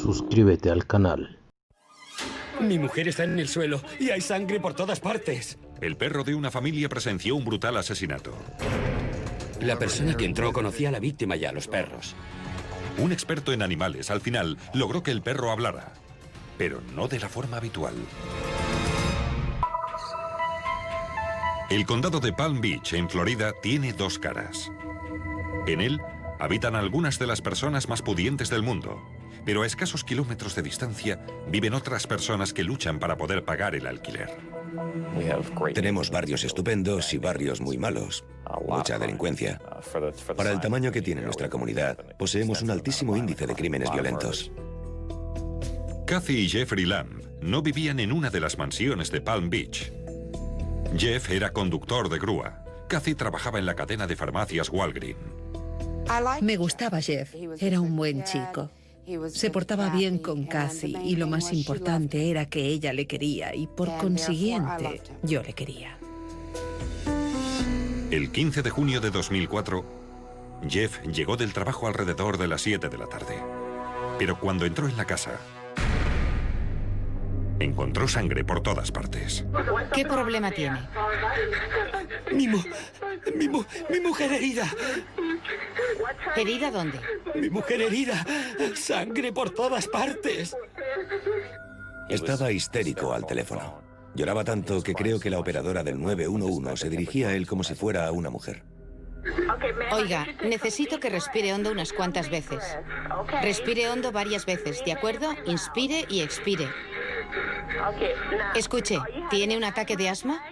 suscríbete al canal. Mi mujer está en el suelo y hay sangre por todas partes. El perro de una familia presenció un brutal asesinato. La persona que entró conocía a la víctima y a los perros. Un experto en animales al final logró que el perro hablara, pero no de la forma habitual. El condado de Palm Beach, en Florida, tiene dos caras. En él habitan algunas de las personas más pudientes del mundo, pero a escasos kilómetros de distancia viven otras personas que luchan para poder pagar el alquiler. Tenemos barrios estupendos y barrios muy malos. Mucha delincuencia. Para el tamaño que tiene nuestra comunidad, poseemos un altísimo índice de crímenes violentos. Kathy y Jeffrey Lamb no vivían en una de las mansiones de Palm Beach. Jeff era conductor de grúa. Kathy trabajaba en la cadena de farmacias Walgreens. Me gustaba Jeff. Era un buen chico. Se portaba bien con Kathy y lo más importante era que ella le quería y por consiguiente yo le quería. El 15 de junio de 2004, Jeff llegó del trabajo alrededor de las 7 de la tarde. Pero cuando entró en la casa, encontró sangre por todas partes. ¿Qué problema tiene? Mi mujer herida. ¿Herida dónde? Mi mujer herida. Sangre por todas partes. Estaba histérico al teléfono. Lloraba tanto que creo que la operadora del 911 se dirigía a él como si fuera una mujer. Oiga, necesito que respire hondo unas cuantas veces. Respire hondo varias veces, ¿de acuerdo? Inspire y expire. Escuche, ¿tiene un ataque de asma?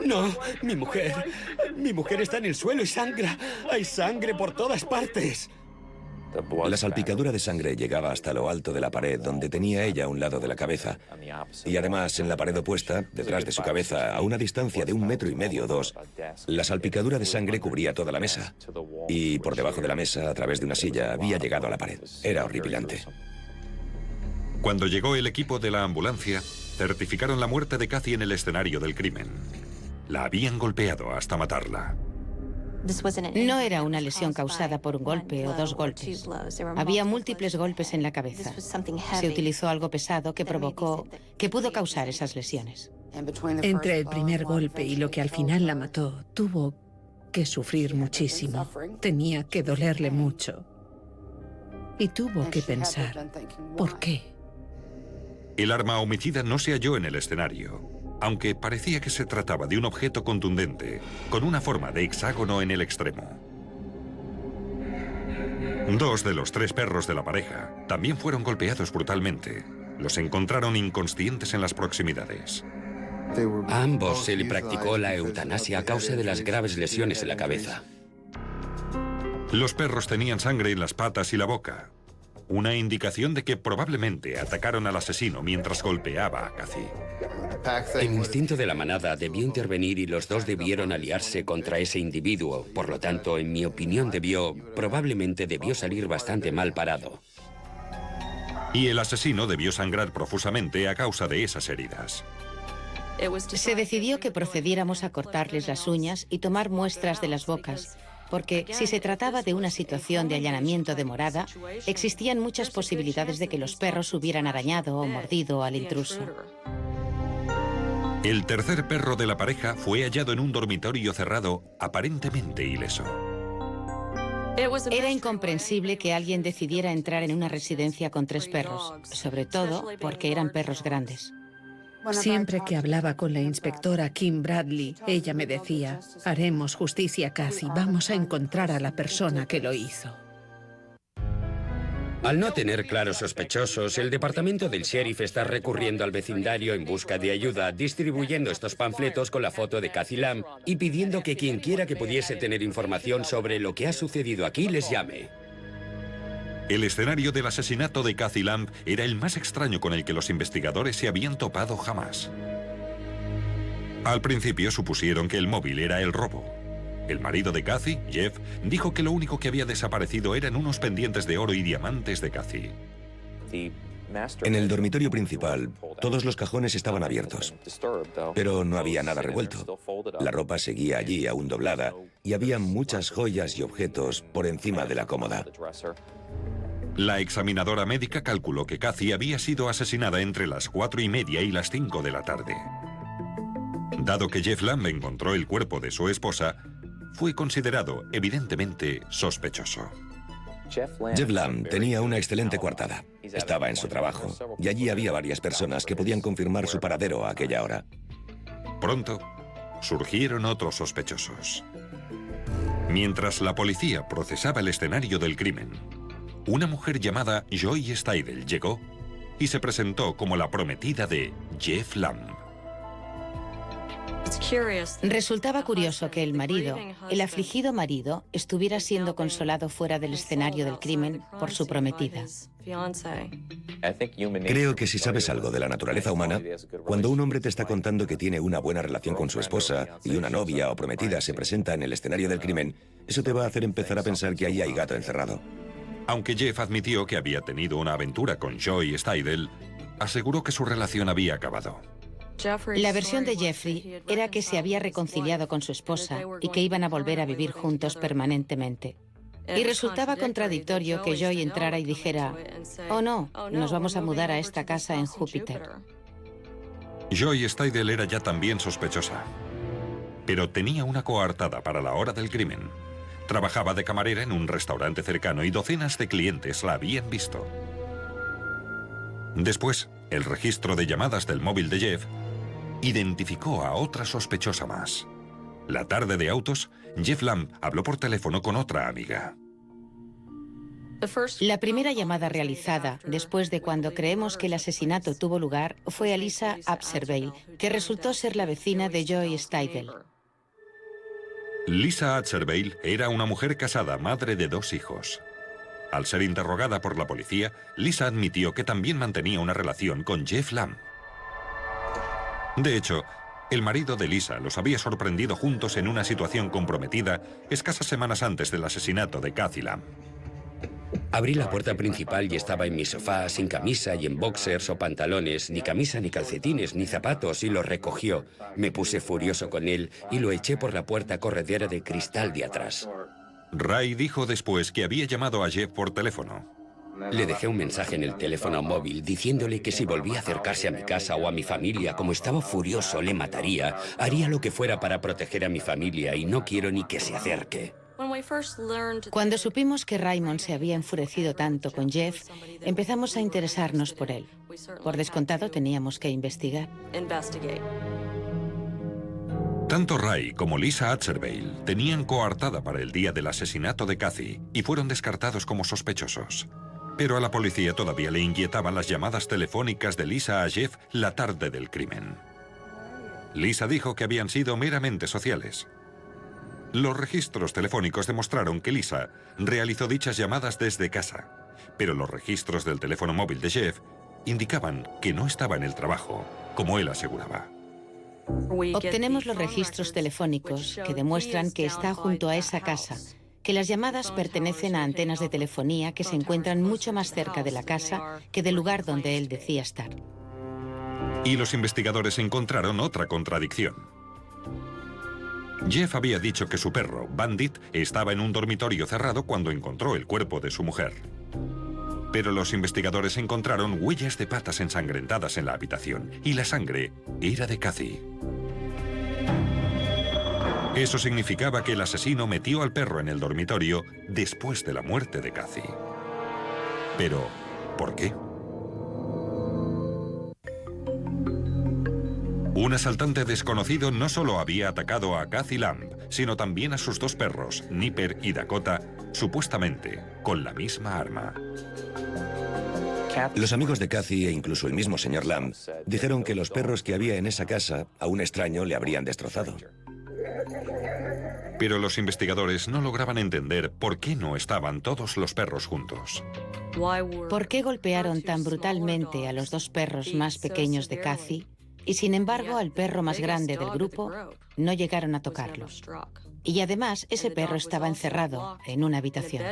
No, mi mujer está en el suelo y sangra. Hay sangre por todas partes. La salpicadura de sangre llegaba hasta lo alto de la pared donde tenía ella un lado de la cabeza. Y además, en la pared opuesta, detrás de su cabeza, a una distancia de 1,5 metros o 2, la salpicadura de sangre cubría toda la mesa. Y por debajo de la mesa, a través de una silla, había llegado a la pared. Era horripilante. Cuando llegó el equipo de la ambulancia, certificaron la muerte de Kathy en el escenario del crimen. La habían golpeado hasta matarla. No era una lesión causada por un golpe o dos golpes. Había múltiples golpes en la cabeza. Se utilizó algo pesado que pudo causar esas lesiones. Entre el primer golpe y lo que al final la mató, tuvo que sufrir muchísimo. Tenía que dolerle mucho. Y tuvo que pensar, ¿por qué? El arma homicida no se halló en el escenario, aunque parecía que se trataba de un objeto contundente, con una forma de hexágono en el extremo. 2 de los 3 perros de la pareja también fueron golpeados brutalmente. Los encontraron inconscientes en las proximidades. A ambos se le practicó la eutanasia a causa de las graves lesiones en la cabeza. Los perros tenían sangre en las patas y la boca, una indicación de que probablemente atacaron al asesino mientras golpeaba a Kathy. El instinto de la manada debió intervenir y los dos debieron aliarse contra ese individuo. Por lo tanto, en mi opinión, probablemente debió salir bastante mal parado. Y el asesino debió sangrar profusamente a causa de esas heridas. Se decidió que procediéramos a cortarles las uñas y tomar muestras de las bocas, porque si se trataba de una situación de allanamiento de morada, existían muchas posibilidades de que los perros hubieran arañado o mordido al intruso. El tercer perro de la pareja fue hallado en un dormitorio cerrado, aparentemente ileso. Era incomprensible que alguien decidiera entrar en una residencia con 3 perros, sobre todo porque eran perros grandes. Siempre que hablaba con la inspectora Kim Bradley, ella me decía, haremos justicia, Kathy, vamos a encontrar a la persona que lo hizo. Al no tener claros sospechosos, el departamento del sheriff está recurriendo al vecindario en busca de ayuda, distribuyendo estos panfletos con la foto de Kathy Lamb y pidiendo que quien quiera que pudiese tener información sobre lo que ha sucedido aquí les llame. El escenario del asesinato de Kathy Lamb era el más extraño con el que los investigadores se habían topado jamás. Al principio supusieron que el móvil era el robo. El marido de Kathy, Jeff, dijo que lo único que había desaparecido eran unos pendientes de oro y diamantes de Kathy. En el dormitorio principal, todos los cajones estaban abiertos, pero no había nada revuelto. La ropa seguía allí aún doblada y había muchas joyas y objetos por encima de la cómoda. La examinadora médica calculó que Cathy había sido asesinada entre las 4:30 y las 5 de la tarde. Dado que Jeff Lamb encontró el cuerpo de su esposa, fue considerado evidentemente sospechoso. Jeff Lamb tenía una excelente coartada. Estaba en su trabajo y allí había varias personas que podían confirmar su paradero a aquella hora. Pronto, surgieron otros sospechosos. Mientras la policía procesaba el escenario del crimen, una mujer llamada Joy Stidle llegó y se presentó como la prometida de Jeff Lamb. Resultaba curioso que el marido, el afligido marido, estuviera siendo consolado fuera del escenario del crimen por su prometida. Creo que si sabes algo de la naturaleza humana, cuando un hombre te está contando que tiene una buena relación con su esposa y una novia o prometida se presenta en el escenario del crimen, eso te va a hacer empezar a pensar que ahí hay gato encerrado. Aunque Jeff admitió que había tenido una aventura con Joy Stidle, aseguró que su relación había acabado. La versión de Jeffrey era que se había reconciliado con su esposa y que iban a volver a vivir juntos permanentemente. Y resultaba contradictorio que Joy entrara y dijera: «Oh no, nos vamos a mudar a esta casa en Júpiter». Joy Stidle era ya también sospechosa, pero tenía una coartada para la hora del crimen. Trabajaba de camarera en un restaurante cercano y docenas de clientes la habían visto. Después, el registro de llamadas del móvil de Jeff identificó a otra sospechosa más. La tarde de autos, Jeff Lamb habló por teléfono con otra amiga. La primera llamada realizada, después de cuando creemos que el asesinato tuvo lugar, fue a Lisa Abservale, que resultó ser la vecina de Joy Stidle. Lisa Abservale era una mujer casada, madre de 2 hijos. Al ser interrogada por la policía, Lisa admitió que también mantenía una relación con Jeff Lamb. De hecho, el marido de Lisa los había sorprendido juntos en una situación comprometida escasas semanas antes del asesinato de Cathy Lamb. Abrí la puerta principal y estaba en mi sofá, sin camisa y en boxers o pantalones, ni camisa, ni calcetines, ni zapatos, y lo recogió. Me puse furioso con él y lo eché por la puerta corredera de cristal de atrás. Ray dijo después que había llamado a Jeff por teléfono. Le dejé un mensaje en el teléfono móvil diciéndole que si volvía a acercarse a mi casa o a mi familia, como estaba furioso, le mataría. Haría lo que fuera para proteger a mi familia y no quiero ni que se acerque. Cuando supimos que Raymond se había enfurecido tanto con Jeff, empezamos a interesarnos por él. Por descontado, teníamos que investigar. Tanto Ray como Lisa Abservale tenían coartada para el día del asesinato de Cathy y fueron descartados como sospechosos. Pero a la policía todavía le inquietaban las llamadas telefónicas de Lisa a Jeff la tarde del crimen. Lisa dijo que habían sido meramente sociales. Los registros telefónicos demostraron que Lisa realizó dichas llamadas desde casa, pero los registros del teléfono móvil de Jeff indicaban que no estaba en el trabajo, como él aseguraba. Obtenemos los registros telefónicos que demuestran que está junto a esa casa, que las llamadas pertenecen a antenas de telefonía que se encuentran mucho más cerca de la casa que del lugar donde él decía estar. Y los investigadores encontraron otra contradicción. Jeff había dicho que su perro, Bandit, estaba en un dormitorio cerrado cuando encontró el cuerpo de su mujer. Pero los investigadores encontraron huellas de patas ensangrentadas en la habitación, y la sangre era de Cathy. Eso significaba que el asesino metió al perro en el dormitorio después de la muerte de Cathy. Pero, ¿por qué? Un asaltante desconocido no solo había atacado a Cathy Lamb, sino también a sus 2 perros, Nipper y Dakota, supuestamente con la misma arma. Los amigos de Cathy e incluso el mismo señor Lamb dijeron que los perros que había en esa casa a un extraño le habrían destrozado. Pero los investigadores no lograban entender por qué no estaban todos los perros juntos. ¿Por qué golpearon tan brutalmente a los 2 perros más pequeños de Cathy y sin embargo al perro más grande del grupo no llegaron a tocarlo? Y además ese perro estaba encerrado en una habitación.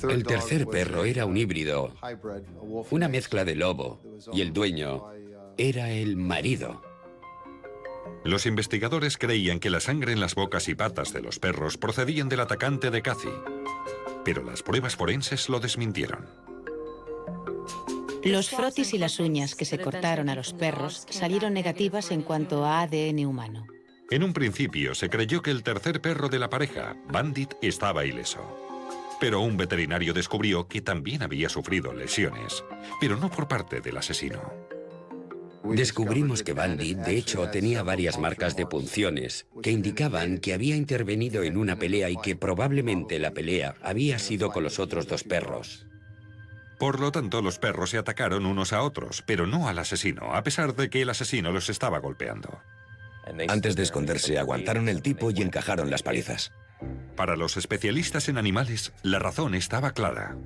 El tercer perro era un híbrido, una mezcla de lobo, y el dueño era el marido. Los investigadores creían que la sangre en las bocas y patas de los perros procedían del atacante de Cathy. pero las pruebas forenses lo desmintieron. Los frotis y las uñas que se cortaron a los perros salieron negativas en cuanto a ADN humano. En un principio se creyó que el tercer perro de la pareja, Bandit, estaba ileso. Pero un veterinario descubrió que también había sufrido lesiones, pero no por parte del asesino. Descubrimos que Bandit, de hecho, tenía varias marcas de punciones que indicaban que había intervenido en una pelea y que probablemente la pelea había sido con los otros dos perros. Por lo tanto, los perros se atacaron unos a otros, pero no al asesino, a pesar de que el asesino los estaba golpeando. Antes de esconderse, aguantaron el tipo y encajaron las palizas. Para los especialistas en animales, la razón estaba clara.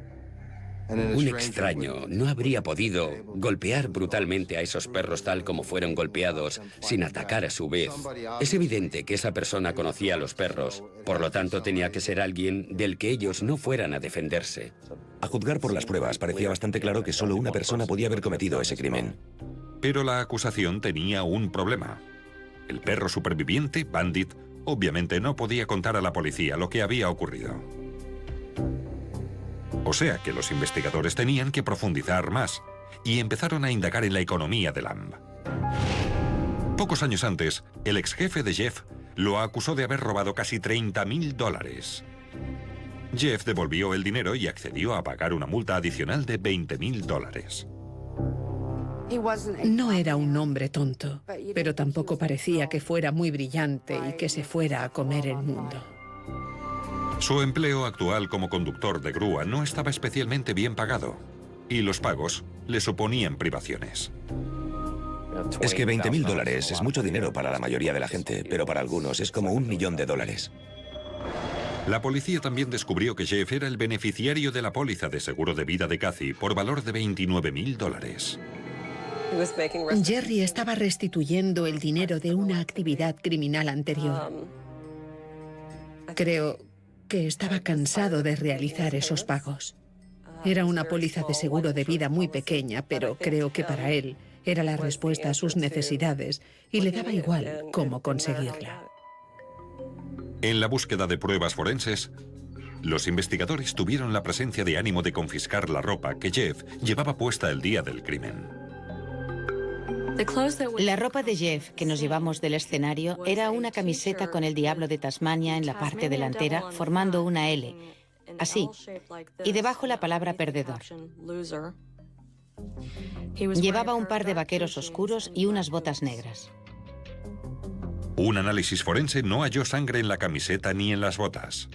Un extraño no habría podido golpear brutalmente a esos perros tal como fueron golpeados sin atacar a su vez. Es evidente que esa persona conocía a los perros, por lo tanto tenía que ser alguien del que ellos no fueran a defenderse. A juzgar por las pruebas, parecía bastante claro que solo una persona podía haber cometido ese crimen. Pero la acusación tenía un problema. El perro superviviente, Bandit, obviamente no podía contar a la policía lo que había ocurrido. O sea que los investigadores tenían que profundizar más y empezaron a indagar en la economía de Lamb. Pocos años antes, el ex jefe de Jeff lo acusó de haber robado casi $30.000. Jeff devolvió el dinero y accedió a pagar una multa adicional de $20.000. No era un hombre tonto, pero tampoco parecía que fuera muy brillante y que se fuera a comer el mundo. Su empleo actual como conductor de grúa no estaba especialmente bien pagado, y los pagos le suponían privaciones. Es que $20.000 es mucho dinero para la mayoría de la gente, pero para algunos es como $1 millón. La policía también descubrió que Jeff era el beneficiario de la póliza de seguro de vida de Kathy por valor de $29.000. Jerry estaba restituyendo el dinero de una actividad criminal anterior. Creo que estaba cansado de realizar esos pagos. Era una póliza de seguro de vida muy pequeña, pero creo que para él era la respuesta a sus necesidades y le daba igual cómo conseguirla. En la búsqueda de pruebas forenses, los investigadores tuvieron la presencia de ánimo de confiscar la ropa que Jeff llevaba puesta el día del crimen. La ropa de Jeff que nos llevamos del escenario era una camiseta con el diablo de Tasmania en la parte delantera, formando una L, así, y debajo la palabra perdedor. Llevaba un par de vaqueros oscuros y unas botas negras. Un análisis forense no halló sangre en la camiseta ni en las botas.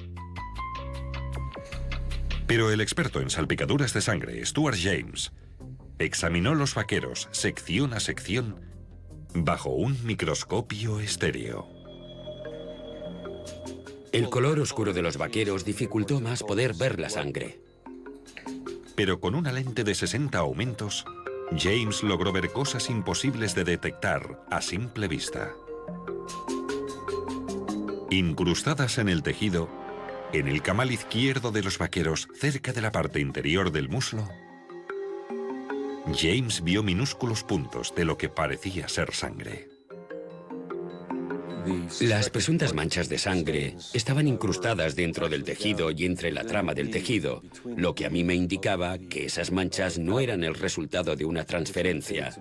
Pero el experto en salpicaduras de sangre, Stuart James, examinó los vaqueros sección a sección bajo un microscopio estéreo. El color oscuro de los vaqueros dificultó más poder ver la sangre. Pero con una lente de 60 aumentos, James logró ver cosas imposibles de detectar a simple vista. Incrustadas en el tejido, en el camal izquierdo de los vaqueros, cerca de la parte interior del muslo, James vio minúsculos puntos de lo que parecía ser sangre. Las presuntas manchas de sangre estaban incrustadas dentro del tejido y entre la trama del tejido, lo que a mí me indicaba que esas manchas no eran el resultado de una transferencia.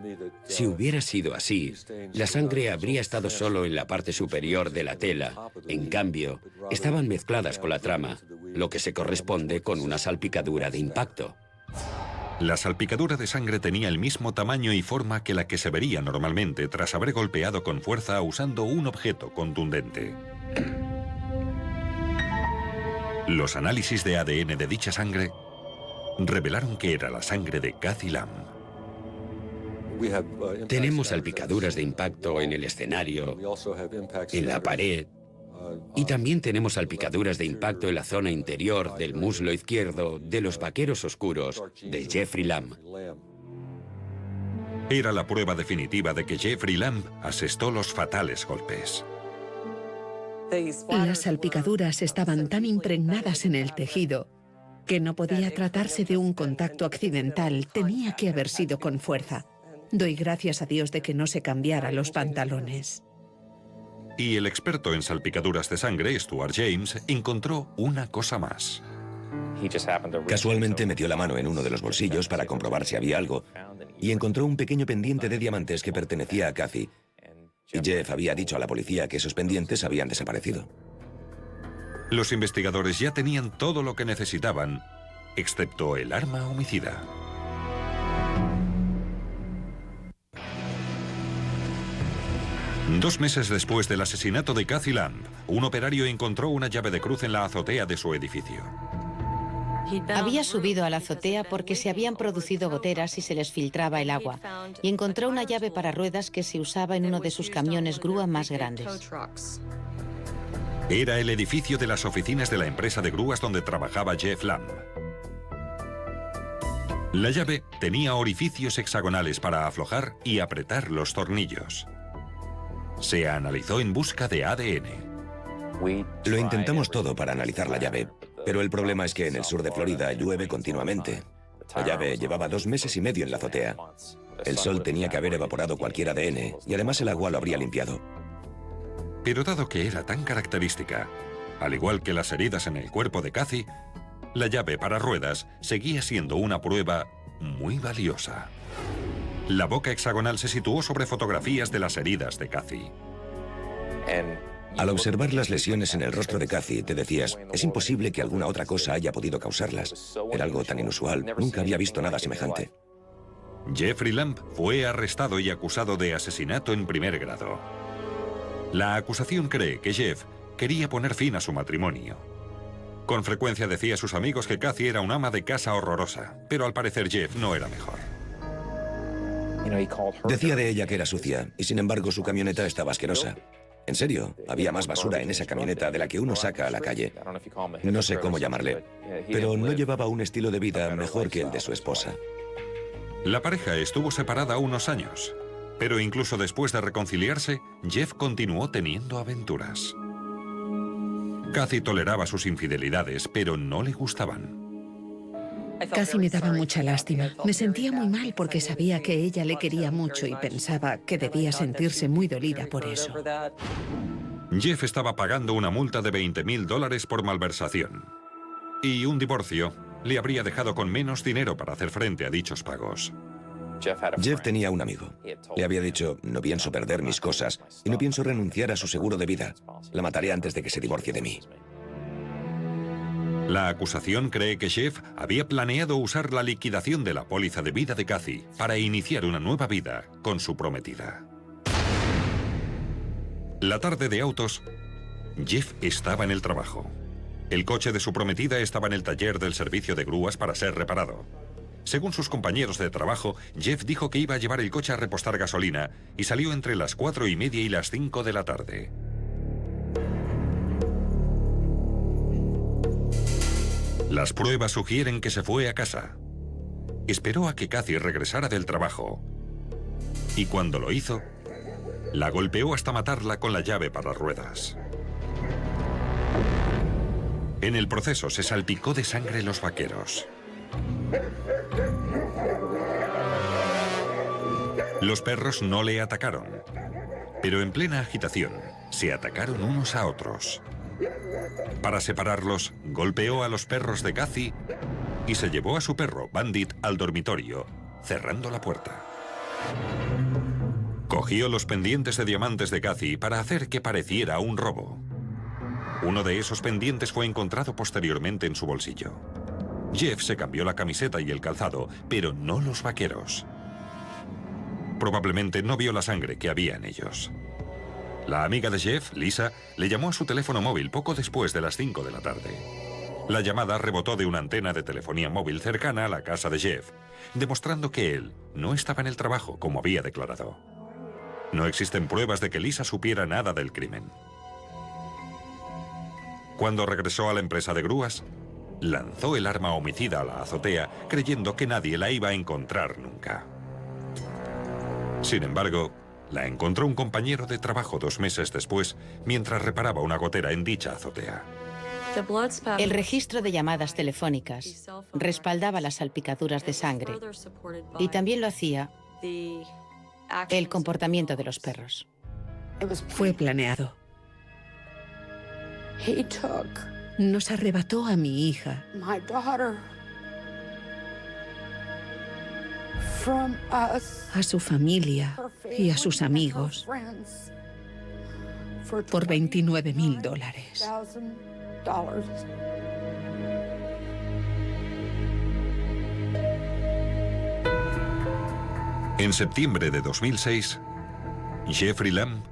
Si hubiera sido así, la sangre habría estado solo en la parte superior de la tela. En cambio, estaban mezcladas con la trama, lo que se corresponde con una salpicadura de impacto. La salpicadura de sangre tenía el mismo tamaño y forma que la que se vería normalmente tras haber golpeado con fuerza usando un objeto contundente. Los análisis de ADN de dicha sangre revelaron que era la sangre de Kathy Lamb. Tenemos salpicaduras de impacto en el escenario, en la pared, y también tenemos salpicaduras de impacto en la zona interior del muslo izquierdo de los vaqueros oscuros de Jeffrey Lamb. Era la prueba definitiva de que Jeffrey Lamb asestó los fatales golpes. Las salpicaduras estaban tan impregnadas en el tejido que no podía tratarse de un contacto accidental, tenía que haber sido con fuerza. Doy gracias a Dios de que no se cambiara los pantalones. Y el experto en salpicaduras de sangre, Stuart James, encontró una cosa más. Casualmente metió la mano en uno de los bolsillos para comprobar si había algo y encontró un pequeño pendiente de diamantes que pertenecía a Kathy. Y Jeff había dicho a la policía que esos pendientes habían desaparecido. Los investigadores ya tenían todo lo que necesitaban, excepto el arma homicida. Dos meses después del asesinato de Kathy Lamb, un operario encontró una llave de cruz en la azotea de su edificio. Había subido a la azotea porque se habían producido goteras y se les filtraba el agua, y encontró una llave para ruedas que se usaba en uno de sus camiones grúa más grandes. Era el edificio de las oficinas de la empresa de grúas donde trabajaba Jeff Lamb. La llave tenía orificios hexagonales para aflojar y apretar los tornillos. Se analizó en busca de ADN. Lo intentamos todo para analizar la llave, pero el problema es que en el sur de Florida llueve continuamente. La llave llevaba 2 meses y medio en la azotea. El sol tenía que haber evaporado cualquier ADN y además el agua lo habría limpiado. Pero dado que era tan característica, al igual que las heridas en el cuerpo de Kathy, la llave para ruedas seguía siendo una prueba muy valiosa. La boca hexagonal se situó sobre fotografías de las heridas de Kathy. Al observar las lesiones en el rostro de Kathy, te decías, es imposible que alguna otra cosa haya podido causarlas. Era algo tan inusual, nunca había visto nada semejante. Jeffrey Lamb fue arrestado y acusado de asesinato en primer grado. La acusación cree que Jeff quería poner fin a su matrimonio. Con frecuencia decía a sus amigos que Kathy era una ama de casa horrorosa, pero al parecer Jeff no era mejor. Decía de ella que era sucia, y sin embargo su camioneta estaba asquerosa. En serio, había más basura en esa camioneta de la que uno saca a la calle. No sé cómo llamarle, pero no llevaba un estilo de vida mejor que el de su esposa. La pareja estuvo separada unos años, pero incluso después de reconciliarse, Jeff continuó teniendo aventuras. Kathy toleraba sus infidelidades, pero no le gustaban. Casi me daba mucha lástima. Me sentía muy mal porque sabía que ella le quería mucho y pensaba que debía sentirse muy dolida por eso. Jeff estaba pagando una multa de $20.000 por malversación. Y un divorcio le habría dejado con menos dinero para hacer frente a dichos pagos. Jeff tenía un amigo. Le había dicho, no pienso perder mis cosas y no pienso renunciar a su seguro de vida. La mataré antes de que se divorcie de mí. La acusación cree que Jeff había planeado usar la liquidación de la póliza de vida de Kathy para iniciar una nueva vida con su prometida. La tarde de autos, Jeff estaba en el trabajo. El coche de su prometida estaba en el taller del servicio de grúas para ser reparado. Según sus compañeros de trabajo, Jeff dijo que iba a llevar el coche a repostar gasolina y salió entre las 4:30 y las 5 de la tarde. Las pruebas sugieren que se fue a casa. Esperó a que Kathy regresara del trabajo y cuando lo hizo, la golpeó hasta matarla con la llave para ruedas. En el proceso se salpicó de sangre los vaqueros. Los perros no le atacaron, pero en plena agitación se atacaron unos a otros. Para separarlos, golpeó a los perros de Kathy y se llevó a su perro, Bandit, al dormitorio, cerrando la puerta. Cogió los pendientes de diamantes de Kathy para hacer que pareciera un robo. Uno de esos pendientes fue encontrado posteriormente en su bolsillo. Jeff se cambió la camiseta y el calzado, pero no los vaqueros. Probablemente no vio la sangre que había en ellos. La amiga de Jeff, Lisa, le llamó a su teléfono móvil poco después de las 5 de la tarde. La llamada rebotó de una antena de telefonía móvil cercana a la casa de Jeff, demostrando que él no estaba en el trabajo como había declarado. No existen pruebas de que Lisa supiera nada del crimen. Cuando regresó a la empresa de grúas, lanzó el arma homicida a la azotea, creyendo que nadie la iba a encontrar nunca. Sin embargo, la encontró un compañero de trabajo 2 meses después, mientras reparaba una gotera en dicha azotea. El registro de llamadas telefónicas respaldaba las salpicaduras de sangre y también lo hacía el comportamiento de los perros. Fue planeado. Nos arrebató a mi hija. A su familia y a sus amigos por $29.000. En septiembre de 2006, Jeffrey Lamb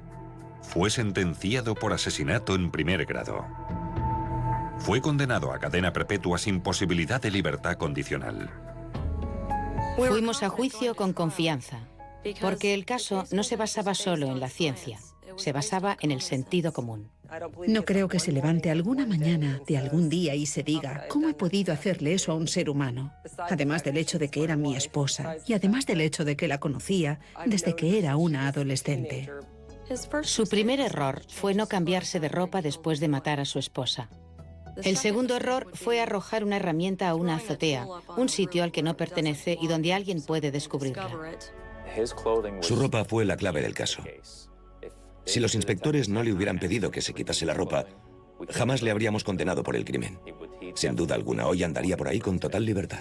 fue sentenciado por asesinato en primer grado. Fue condenado a cadena perpetua sin posibilidad de libertad condicional. Fuimos a juicio con confianza, porque el caso no se basaba solo en la ciencia, se basaba en el sentido común. No creo que se levante alguna mañana de algún día y se diga, ¿cómo he podido hacerle eso a un ser humano? Además del hecho de que era mi esposa y además del hecho de que la conocía desde que era una adolescente. Su primer error fue no cambiarse de ropa después de matar a su esposa. El segundo error fue arrojar una herramienta a una azotea, un sitio al que no pertenece y donde alguien puede descubrirla. Su ropa fue la clave del caso. Si los inspectores no le hubieran pedido que se quitase la ropa, jamás le habríamos condenado por el crimen. Sin duda alguna, hoy andaría por ahí con total libertad.